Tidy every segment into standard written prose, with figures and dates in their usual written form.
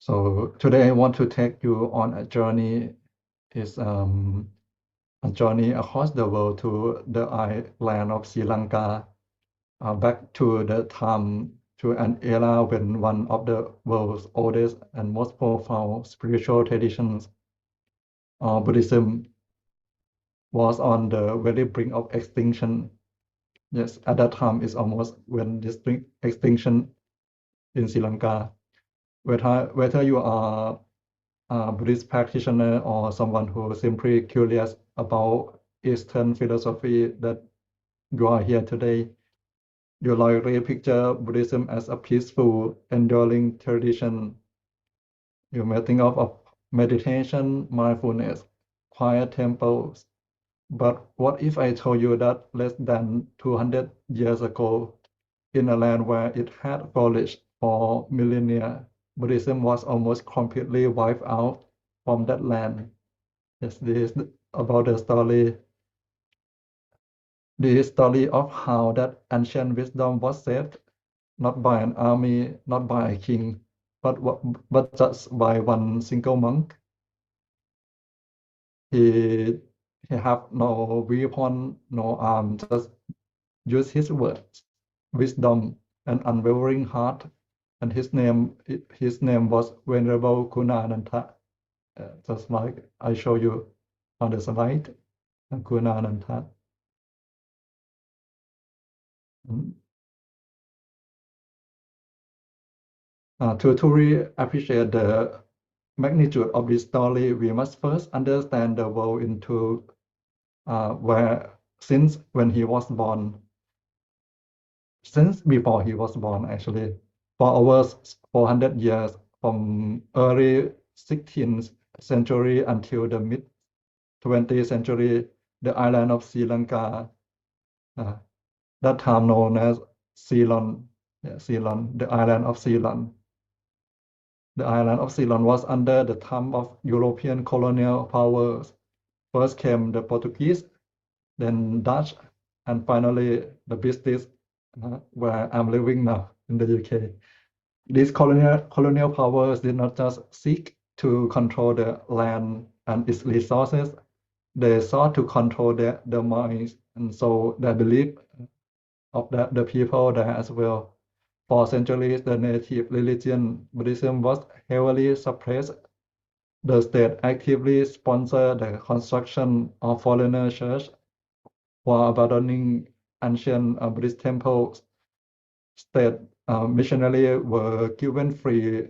So today I want to take you on a journey. Is a journey across the world to the island of Sri Lanka, back to the time, to an era when one of the world's oldest and most profound spiritual traditions, Buddhism, was on the very brink of extinction. Yes, at that time is almost when this extinction in Sri Lanka. Whether you are a Buddhist practitioner or someone who is simply curious about Eastern philosophy, that you are here today, you likely picture Buddhism as a peaceful, enduring tradition. You may think of meditation, mindfulness, quiet temples. But what if I told you that less than 200 years ago, in a land where it had flourished for millennia, Buddhism was almost completely wiped out from that land? Yes, this is about the story of how that ancient wisdom was saved, not by an army, not by a king, but just by one single monk. He he have no weapon, no arm, just use his words, wisdom, and unwavering heart. And his name was Venerable Gunānanda, just like I show you on the slide, Gunānanda. To truly appreciate the magnitude of this story, we must first understand the world into where since when he was born, since before he was born, actually, for over 400 years, from early 16th century until the mid 20th century, the island of Sri Lanka, that time known as Ceylon, Ceylon, the island of Ceylon. The island of Ceylon was under the thumb of European colonial powers. First came the Portuguese, then Dutch, and finally the British, where I'm living now in the UK. These colonial powers did not just seek to control the land and its resources, they sought to control the minds and so the belief of the people there as well. For centuries, the native religion, Buddhism, was heavily suppressed. The state actively sponsored the construction of foreigner churches while abandoning ancient Buddhist temples. State missionaries were given free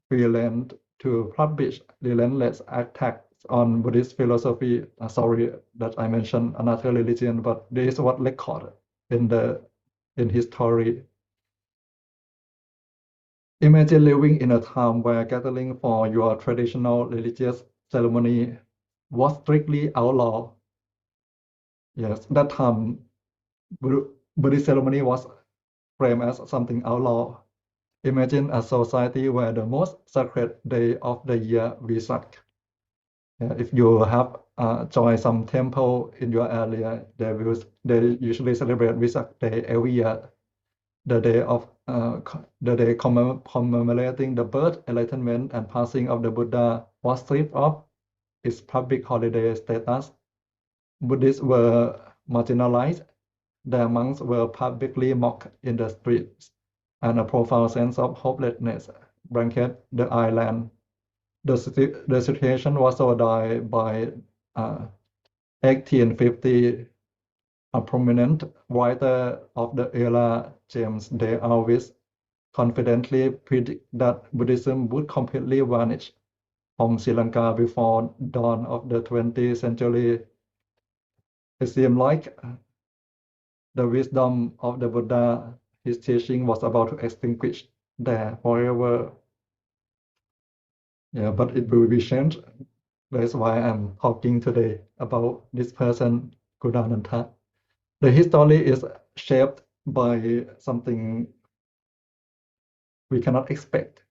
land to publish relentless attacks on Buddhist philosophy. Sorry that I mentioned another religion, but this is what recorded in history. Imagine living in a town where gathering for your traditional religious ceremony was strictly outlawed. Yes, that time Buddhist ceremony was framed as something outlawed. Imagine a society where the most sacred day of the year Vesak. If you have joined some temple in your area, they usually celebrate Vesak Day every year, the day commemorating the birth, enlightenment, and passing of the Buddha was stripped of its public holiday status. Buddhists were marginalized, their monks were publicly mocked in the streets, and a profound sense of hopelessness blanketed the island. The situation was so dire by 1850. A prominent writer of the era, James Day Alvis, confidently predicted that Buddhism would completely vanish from Sri Lanka before dawn of the 20th century. It seemed like the wisdom of the Buddha, his teaching, was about to extinguish there forever. Yeah, but it will be changed. That's why I'm talking today about this person, Gunānanda. The history is shaped by something we cannot expect.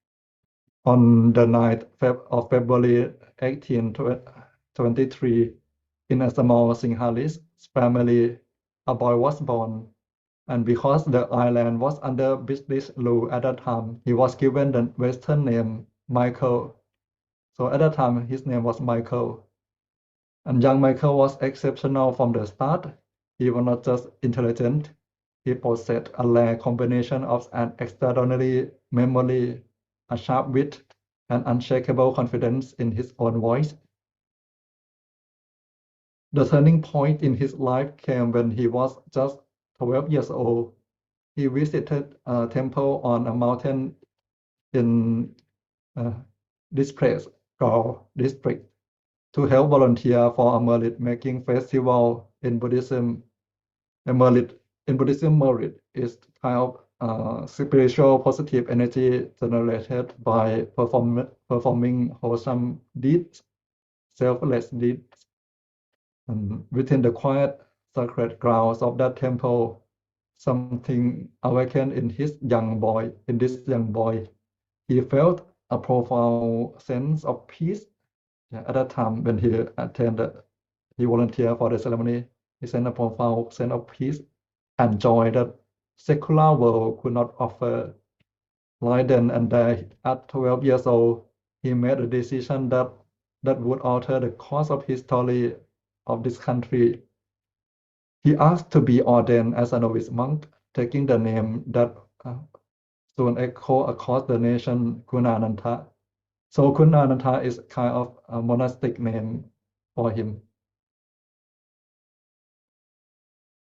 On the 9th of February 1823, in a small Sinhalese family, a boy was born. And because the island was under British rule at that time, he was given the Western name Michael. So at that time, his name was Michael. And young Michael was exceptional from the start. He was not just intelligent, he possessed a rare combination of an extraordinary memory, a sharp wit, and unshakable confidence in his own voice. The turning point in his life came when he was just 12 years old. He visited a temple on a mountain in this place called district to help volunteer for a merit making festival in Buddhism. A merit in Buddhism, merit is kind of spiritual positive energy generated by performing wholesome deeds, selfless deeds. And within the quiet, sacred grounds of that temple, something awakened in his young boy. In this young boy, he felt a profound sense of peace. Yeah, at that time, when he volunteered for the ceremony. He sent a profound sense of peace and joy that secular world could not offer. Like then and there, at 12 years old, he made a decision that would alter the course of history of this country. He asked to be ordained as a novice monk, taking the name that soon echoed across the nation, Gunānanda. So Gunānanda is kind of a monastic name for him.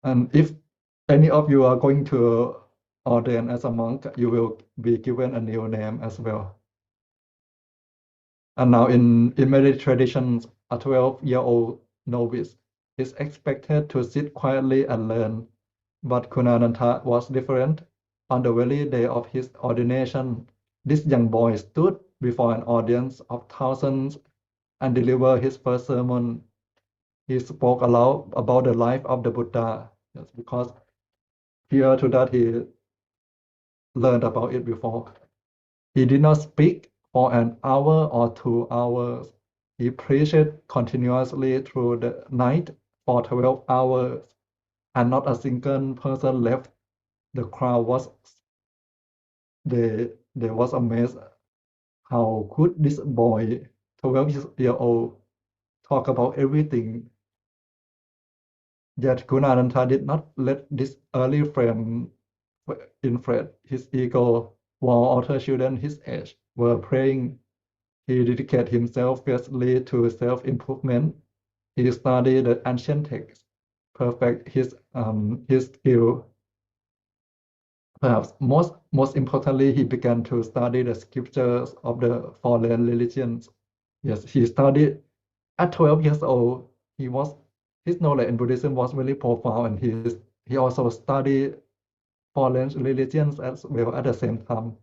And if any of you are going to ordain as a monk, you will be given a new name as well. And now in many traditions, a 12-year-old novice is expected to sit quietly and learn. But Gunānanda was different. On the very day of his ordination, this young boy stood before an audience of thousands and delivered his first sermon. He spoke aloud about the life of the Buddha, yes, because prior to that he learned about it before. He did not speak for an hour or 2 hours. He preached continuously through the night for 12 hours, and not a single person left. The crowd was amazed. How could this boy, 12 years old, talk about everything? Yet Gunānanda did not let this early fame inflate his ego. While other children his age were praying, he dedicated himself fiercely to self-improvement. He studied the ancient texts, perfect his skill. Perhaps most importantly, he began to study the scriptures of the foreign religions. Yes, he studied at 12 years old. His knowledge in Buddhism was really profound, and he also studied foreign religions as well at the same time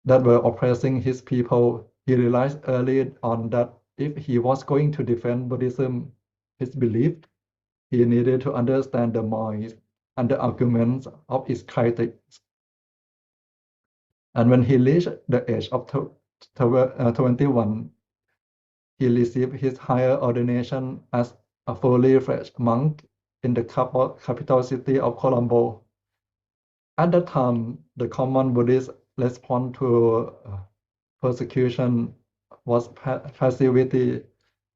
that were oppressing his people. He realized early on that if he was going to defend Buddhism, his belief, he needed to understand the minds and the arguments of his critics. And when he reached the age of 21, he received his higher ordination as a fully fledged monk in the capital city of Colombo. At that time, the common Buddhist response to persecution was passivity.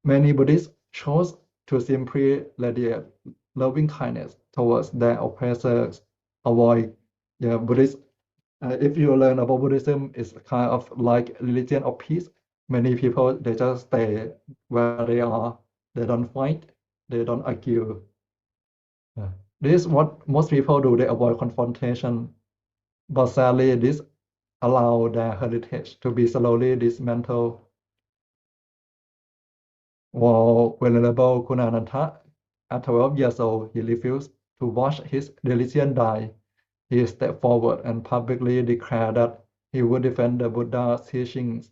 Many Buddhists chose to simply radiate loving kindness towards their oppressors, avoid Buddhist. If you learn about Buddhism, it's kind of like religion of peace. Many people they just stay where they are. They don't fight. They don't argue. Yeah. This is what most people do. They avoid confrontation. But sadly, this allow their heritage to be slowly dismantled. While Venerable Gunānanda, at 12 years old, he refused to watch his religion die. He stepped forward and publicly declared that he would defend the Buddha's teachings.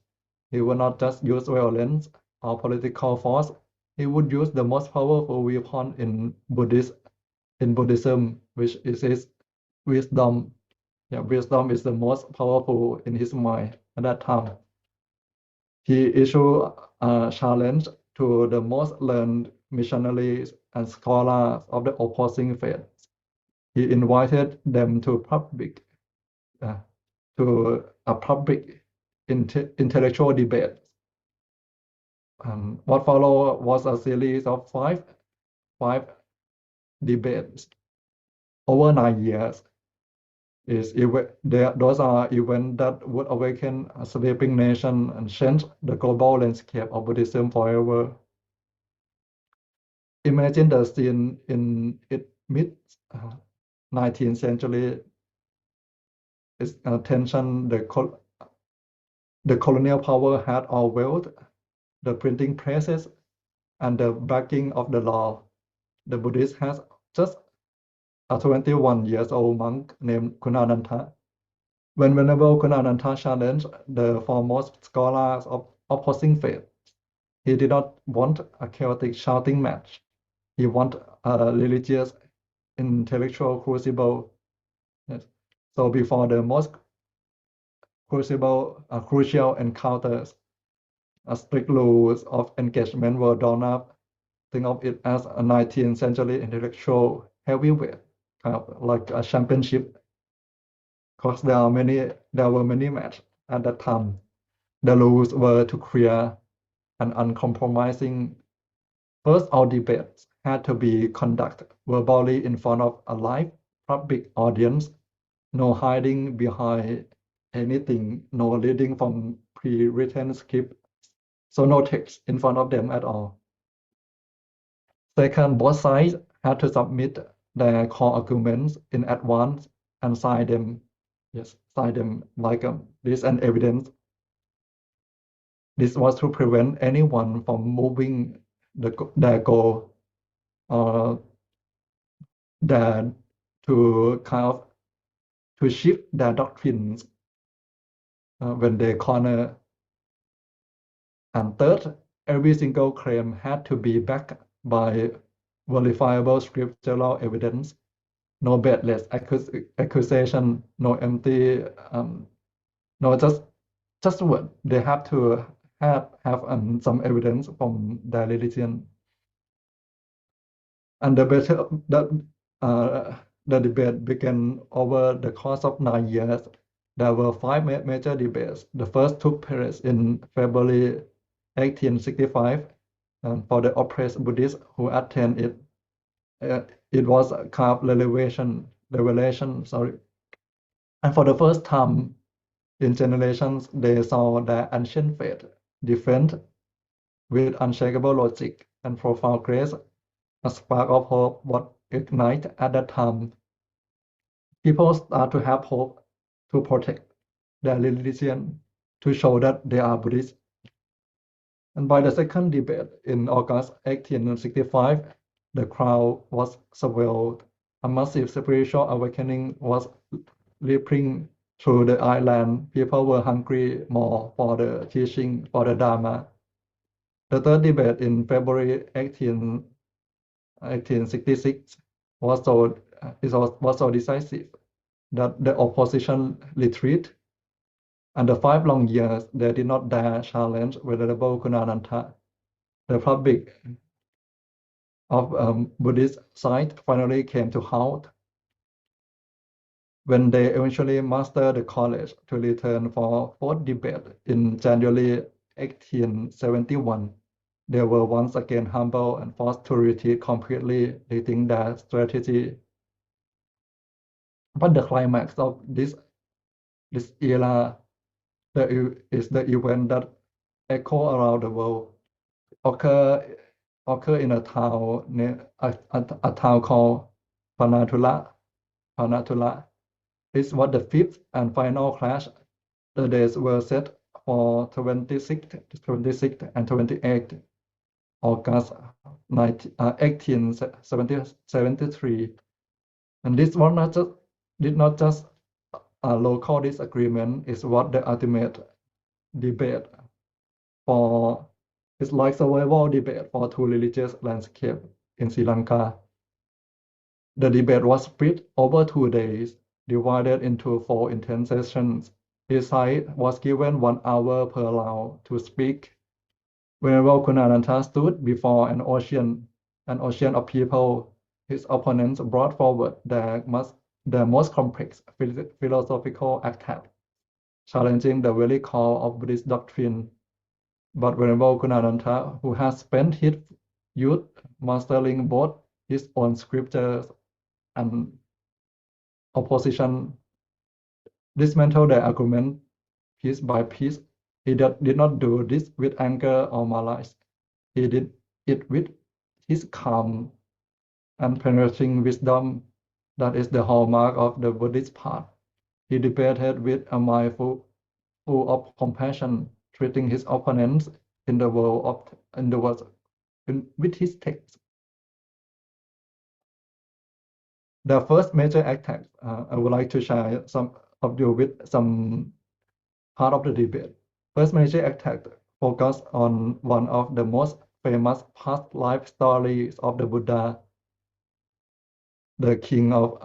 He would not just use violence or political force. He would use the most powerful weapon in Buddhism, which is his wisdom. Yeah, wisdom is the most powerful in his mind at that time. He issued a challenge to the most learned missionaries and scholars of the opposing faiths. He invited them to public intellectual debates. What followed was a series of five debates over 9 years. Those are events that would awaken a sleeping nation and change the global landscape of Buddhism forever. Imagine the scene in mid 19th century. Its tension, the colonial power had all wealth, the printing presses, and the backing of the law. The Buddhist has just a 21 years old monk named Gunānanda. When Venerable Gunānanda challenged the foremost scholars of opposing faith, he did not want a chaotic shouting match. He wanted a religious intellectual crucible. Yes. So before the most crucial encounters, strict rules of engagement were drawn up. Think of it as a 19th century intellectual heavyweight, kind of like a championship, because there were many matches at that time. The rules were to clear and uncompromising. First, all debates had to be conducted verbally in front of a live public audience. No hiding behind anything, no reading from pre-written script, so no text in front of them at all. Second, both sides had to submit their core arguments in advance and sign them. Yes, sign them like this and evidence. This was to prevent anyone from moving their goal or their to kind of to shift their doctrines when they corner. And third, every single claim had to be backed by verifiable scriptural evidence. No baseless accusation, no empty, no just word. They have to have some evidence from their religion. And the debate began over the course of 9 years. There were five major debates. The first took place in February 1865 for the oppressed Buddhists who attended it. It was a kind of revelation, sorry. And for the first time in generations, they saw their ancient faith defend with unshakable logic and profound grace. A spark of hope was ignited at that time. People start to have hope to protect their religion, to show that they are Buddhist. And by the second debate in August 1865, the crowd was swelled. A massive spiritual awakening was rippling through the island. People were hungry more for the teaching, for the Dharma. The third debate in February 1866 was so decisive that the opposition retreated. And the 5 long years, they did not dare challenge Venerable Gunānanda. The public of Buddhist side finally came to halt. When they eventually mastered the courage to return for fourth debate in January 1871, they were once again humbled and forced to retreat completely, rethink their strategy. But the climax of this era is the event that echo around the world. Occur in a town near a town called Panatula. This was the fifth and final clash. The days were set for 26th and 28th August 1873. And this was did not just a local disagreement, is what the ultimate debate for it's like survival debate for two religious landscape in Sri Lanka. The debate was split over 2 days, divided into 4 intense sessions. Each side was given 1 hour per round to speak. Venerable Gunānanda stood before an ocean of people. His opponents brought forward their most complex philosophical attack. challenging the very core of Buddhist doctrine. But Venerable Gunānanda, who has spent his youth mastering both his own scriptures and opposition, dismantled the argument piece by piece. He did not do this with anger or malice. He did it with his calm and penetrating wisdom that is the hallmark of the Buddhist path. He debated with a mind full of compassion, treating his opponents in the world with his text. The first major attack, I would like to share some of you with some part of the debate. First major attack focused on one of the most famous past life stories of the Buddha, the king of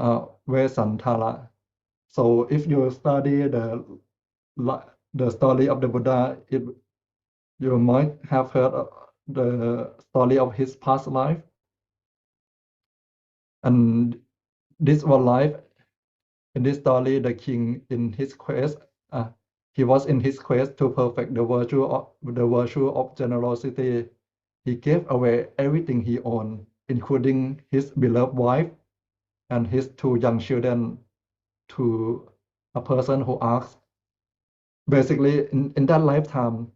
Vesanthala. So if you study the story of the Buddha, you might have heard the story of his past life. And this was life in this story, the king in his quest, he was in his quest to perfect the virtue of generosity. He gave away everything he owned, including his beloved wife and his two young children, to a person who asked. Basically, in that lifetime,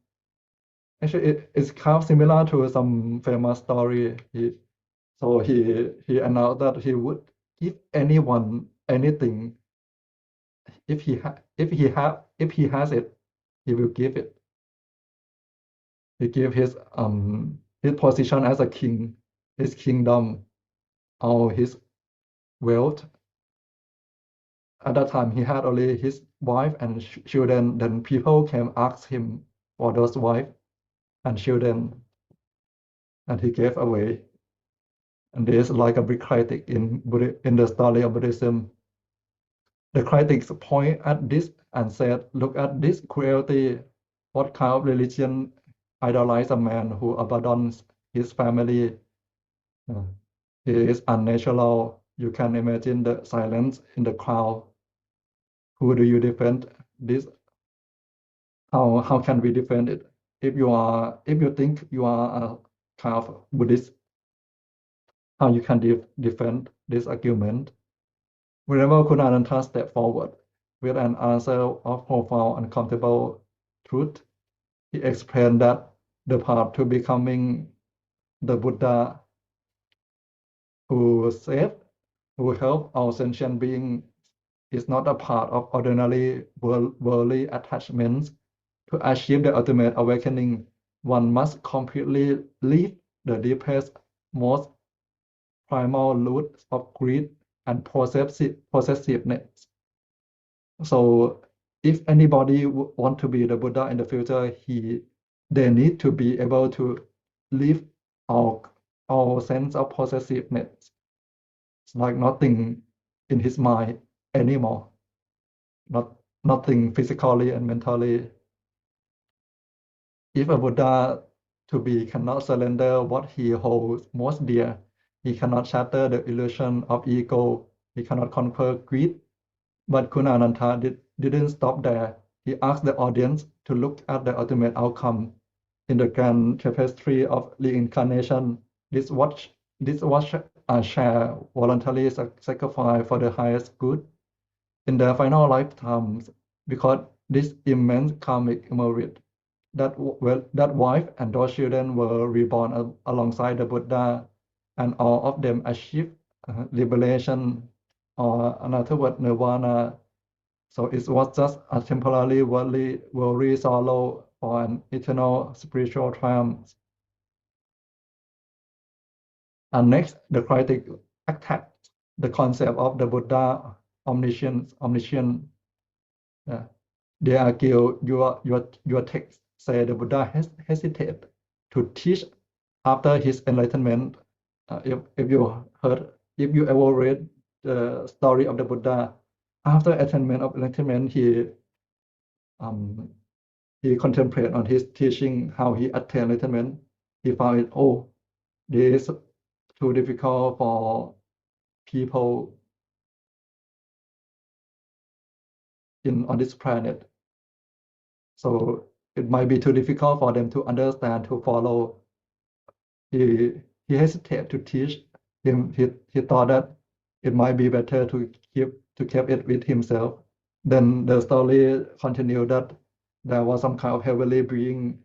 actually, it's kind of similar to some famous story. He announced that he would give anyone anything if he has it, he will give it. He gave his position as a king, his kingdom, all his wealth. At that time, he had only his wife and children. Then people came ask him for those wife and children, and he gave away. And this is like a big critic in the story of Buddhism. The critics point at this and said, "Look at this cruelty. What kind of religion idolizes a man who abandons his family? Uh, It is unnatural. You can imagine the silence in the crowd. Who do you defend this? How can we defend it? If you think you are a kind of Buddhist, how you can defend this argument?" Venerable Gunānanda stepped forward with an answer of profound and comfortable truth. He explained that the path to becoming the Buddha who helped all sentient beings is not a part of ordinary worldly attachments. To achieve the ultimate awakening, one must completely leave the deepest, most primal roots of greed and possessiveness. So if anybody want to be the Buddha in the future, they need to be able to leave all sense of possessiveness. It's like nothing in his mind anymore, nothing physically and mentally. If a Buddha to be cannot surrender what he holds most dear, he cannot shatter the illusion of ego, he cannot conquer greed. But Gunānanda didn't stop there. He asked the audience to look at the ultimate outcome in the grand tapestry of reincarnation. This was a share voluntarily sacrifice for the highest good in their final lifetimes, because this immense karmic merit that wife and those children were reborn alongside the Buddha, and all of them achieved liberation, or another word, nirvana. So it was just a temporary worldly sorrow for an eternal spiritual triumph. And next, the critic attacked the concept of the Buddha omniscience. They argue your text say the Buddha hesitated to teach after his enlightenment. If you ever read the story of the Buddha, after attainment of enlightenment, he contemplated on his teaching, how he attained enlightenment. He found it, this is too difficult for people on this planet. So it might be too difficult for them to understand, to follow. He hesitated to teach him. He thought that it might be better to keep it with himself. Then the story continued that there was some kind of heavenly being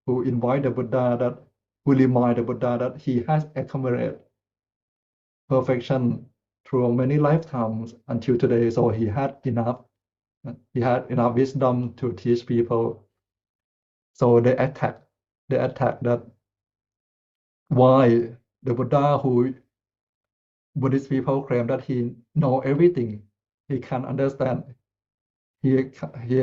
who invite the Buddha that who remind the Buddha that he has accumulated perfection through many lifetimes until today. So he had enough. He had enough wisdom to teach people. So they attack that why the Buddha who Buddhist people claim that he know everything, he can understand, he he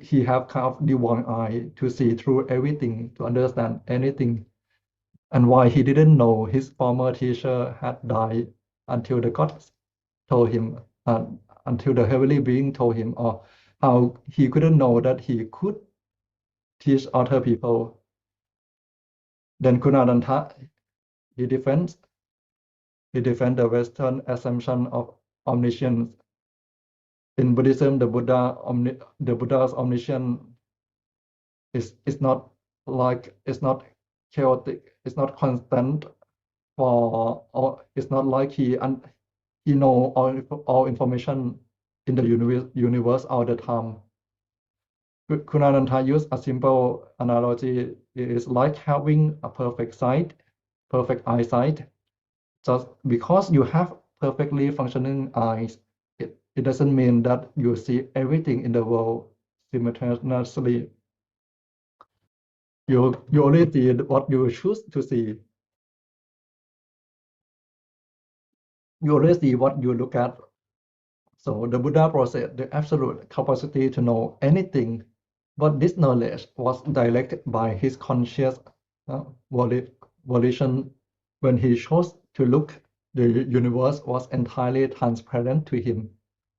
he have kind of divine eye to see through everything, to understand anything, and why he didn't know his former teacher had died until the gods told him, until the heavenly being told him, or how he couldn't know that he could teach other people. Then Gunānanda, he defends the Western assumption of omniscience. In Buddhism, the Buddha's omniscience is not it's not chaotic, it's not constant, or it's not like he know all information in the universe all the time. Gunānanda used a simple analogy. It is like having a perfect eyesight. Just because you have perfectly functioning eyes, it doesn't mean that you see everything in the world simultaneously. You only see what you choose to see. You only see what you look at. So the Buddha possessed the absolute capacity to know anything, but this knowledge was directed by his conscious uh, volition. When he chose to look, the universe was entirely transparent to him.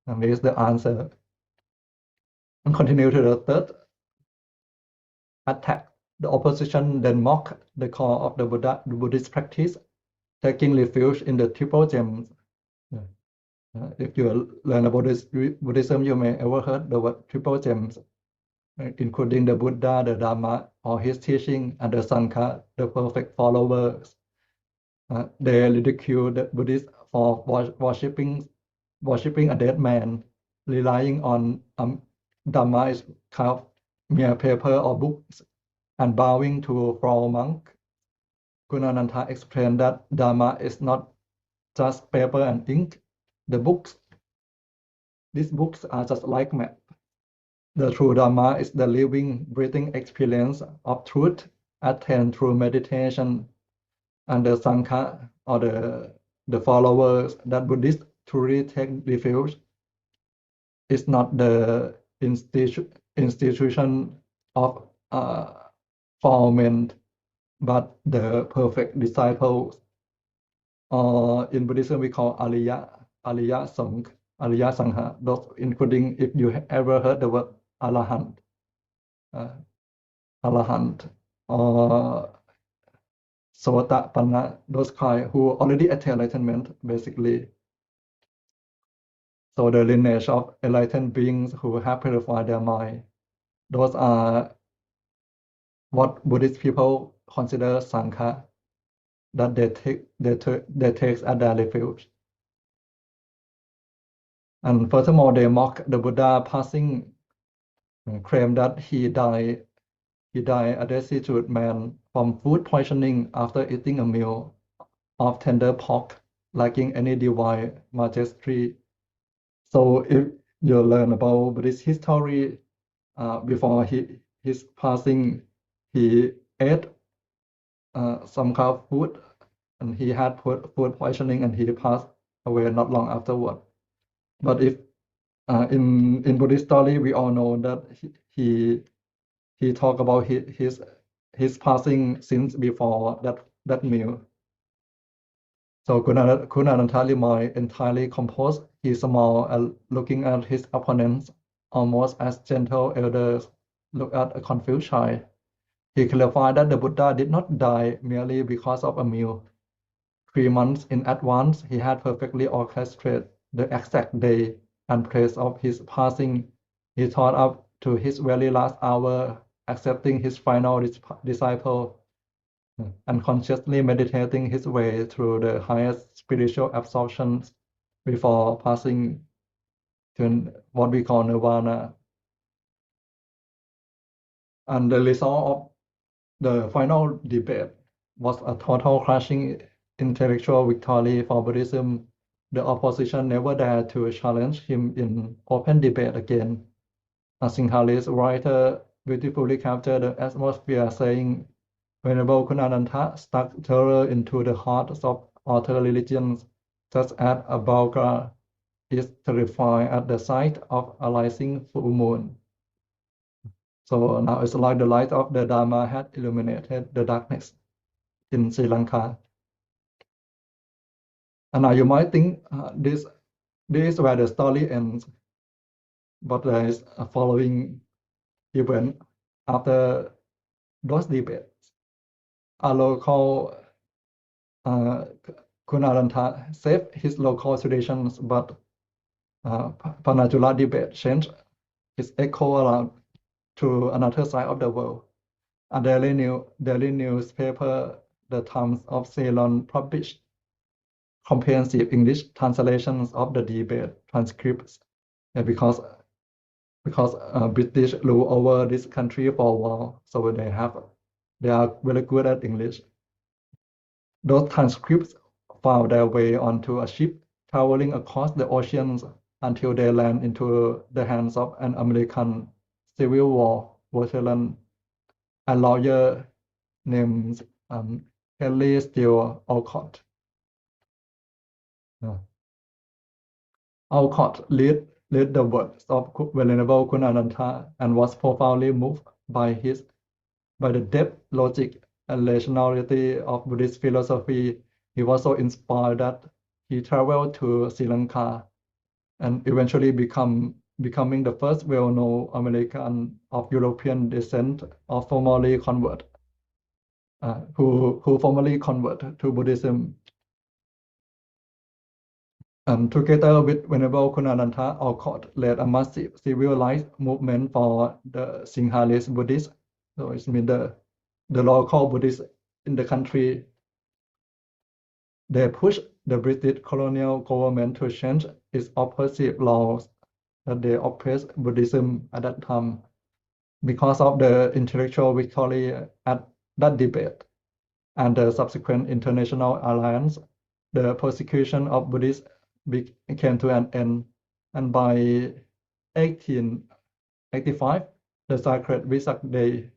And this is the answer. And continue to the third attack. The opposition then mocked the core of the Buddhist practice, taking refuge in the triple gems. If you learn about Buddhism, you may ever heard the word triple gems, including the Buddha, the Dharma, or his teaching, and the Sangha, the perfect followers. They ridicule the Buddhists for worshipping a dead man, relying on Dharma is kind of mere paper or books, and bowing to flower monk. Gunānanda explained that Dharma is not just paper and ink. These books are just like map. The true Dharma is the living, breathing experience of truth attained through meditation, and the Sangha, or the followers that Buddhists truly take refuge, is not the institution of formation, but the perfect disciples. In Buddhism, we call Ariya Sangha, those including, if you ever heard the word Arahant, or Sotapanna, those kind who already attain enlightenment, basically. So the lineage of enlightened beings who have purified their mind, those are what Buddhist people consider Sangha, that they take as their refuge. And furthermore, they mock the Buddha passing, claim that he died a destitute man from food poisoning after eating a meal of tender pork, lacking any divine majesty. So if you learn about Buddhist history, before his passing, he ate some kind of food, and he had food poisoning, and he passed away not long afterward. But if in Buddhist story, we all know that he talked about his passing since before that meal. So Gunānanda remained entirely composed. He smiled, looking at his opponents almost as gentle elders look at a confused child. He clarified that the Buddha did not die merely because of a meal. 3 months in advance, he had perfectly orchestrated the exact day and place of his passing. He thought up to his very last hour, accepting his final disciple, and consciously meditating his way through the highest spiritual absorptions before passing to what we call nirvana. And the result of the final debate was a total crushing intellectual victory for Buddhism. The opposition never dared to challenge him in open debate again. A Sinhalese writer beautifully captured the atmosphere, saying, Venerable Gunānanda struck terror into the hearts of other religions, just as a Bulgar is terrified at the sight of a rising full moon. So now it's like the light of the Dharma had illuminated the darkness in Sri Lanka. And now you might think this is where the story ends, but there is a following event after those debates. A local Gunānanda saved his local traditions, but Panajula debate changed its echo around to another side of the world. A daily newspaper, the Times of Ceylon, published comprehensive English translations of the debate transcripts, because British rule over this country for a while, so they are very good at English. Those transcripts found their way onto a ship traveling across the oceans until they land into the hands of an American Civil War veteran, a lawyer named Henry Steele Alcott. Alcott read the words of Venerable Gunānanda and was profoundly moved by the depth, logic, and rationality of Buddhist philosophy. He was so inspired that he traveled to Sri Lanka and eventually becoming the first well-known American of European descent of formally convert who formally converted to Buddhism. And together with Venerable Gunānanda, Alcott led a massive civil rights movement for the Sinhalese Buddhists. So it means the local Buddhists in the country. They pushed the British colonial government to change its oppressive laws that they oppressed Buddhism at that time. Because of the intellectual victory at that debate and the subsequent international alliance, the persecution of Buddhists came to an end. And by 1885, the sacred Vesak Day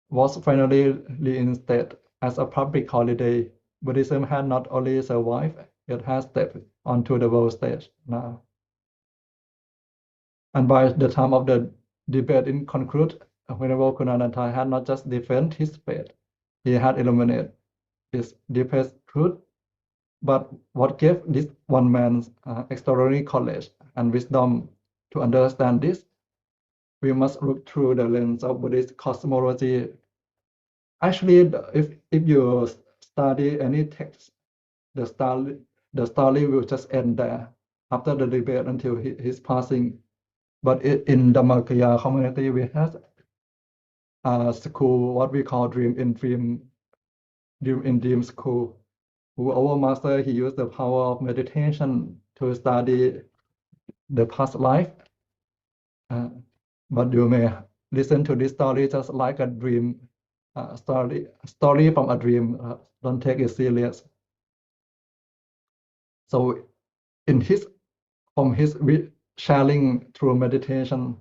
was finally reinstated as a public holiday. Buddhism had not only survived, it has stepped onto the world stage now. And by the time of the debate in conclude, Venerable Gunānanda had not just defended his faith, he had illuminated its deepest truth. But what gave this one man's extraordinary courage and wisdom to understand this? We must look through the lens of Buddhist cosmology. Actually, if you study any text, the story will just end there after the debate until his passing. But in the Dhammakaya community, we have a school, what we call Dream in Dream school. Who our master, he used the power of meditation to study the past life. But you may listen to this story just like a dream story from a dream. Don't take it serious. So from his sharing through meditation,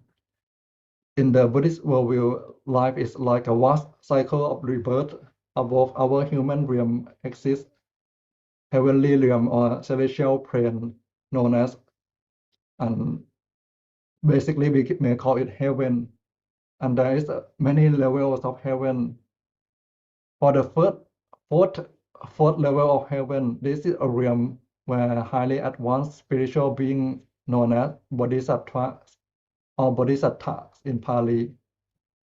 in the Buddhist worldview, life is like a vast cycle of rebirth. Above our human realm exists heavenly realm or celestial plane known as, and basically we may call it heaven. And there is many levels of heaven. For the fourth level of heaven, this is a realm where highly advanced spiritual beings known as bodhisattvas or bodhisattvas in Pali,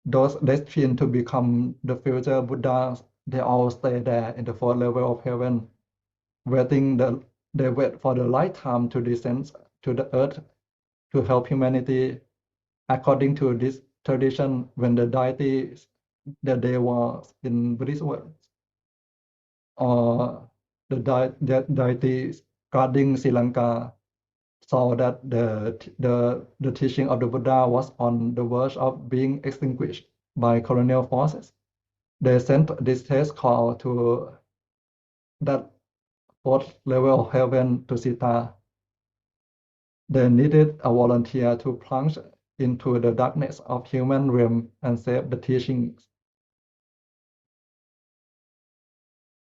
those destined to become the future Buddhas, they all stay there in the fourth level of heaven, they wait for the right time to descend to the earth to help humanity according to this tradition, when the deity, the devas in Buddhist world, or the deities guarding Sri Lanka, saw that the teaching of the Buddha was on the verge of being extinguished by colonial forces. They sent this test call to that fourth level of heaven to Sita. They needed a volunteer to plunge into the darkness of human realm and save the teachings.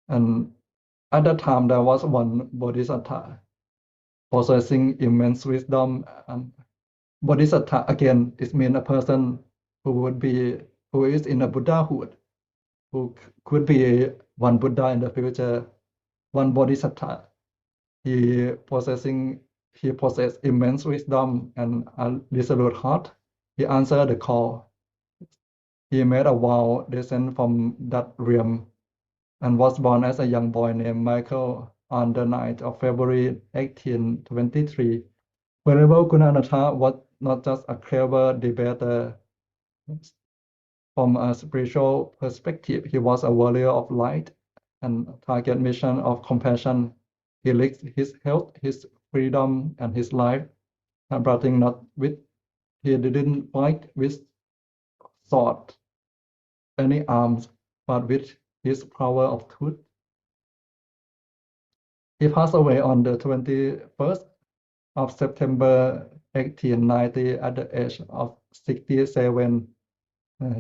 And at that time, there was one bodhisattva possessing immense wisdom. And bodhisattva, again, it means a person who is in a Buddhahood, who could be one Buddha in the future, one bodhisattva. He possessed immense wisdom and a resolute heart. He answered the call. He made a vow, descend from that realm, and was born as a young boy named Michael on the night of February 1823. Venerable Gunānanda was not just a clever debater. From a spiritual perspective, he was a warrior of light and target mission of compassion. He risked his health, his freedom, and his life, he didn't fight with sword, any arms, but with his power of truth. He passed away on the 21st of September 1890 at the age of 67.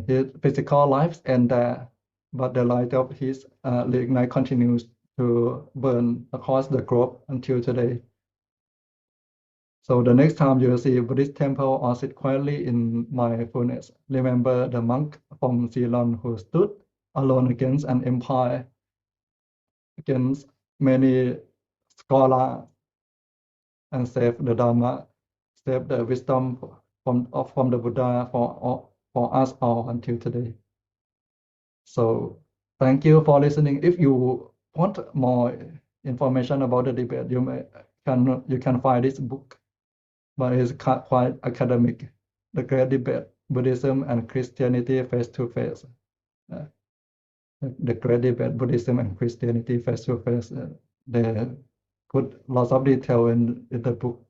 His physical life ended there, but the light of his reignite continues to burn across the globe until today. So the next time you see Buddhist temple or sit quietly in mindfulness, remember the monk from Ceylon who stood alone against an empire, against many scholars, and saved the Dharma, saved the wisdom from the Buddha for us all until today. So thank you for listening. If you want more information about the debate, you can find this book, but it's quite academic. The Great Debate: Buddhism and Christianity Face to Face. The Great Debate: Buddhism and Christianity Face to Face. They put lots of detail in the book.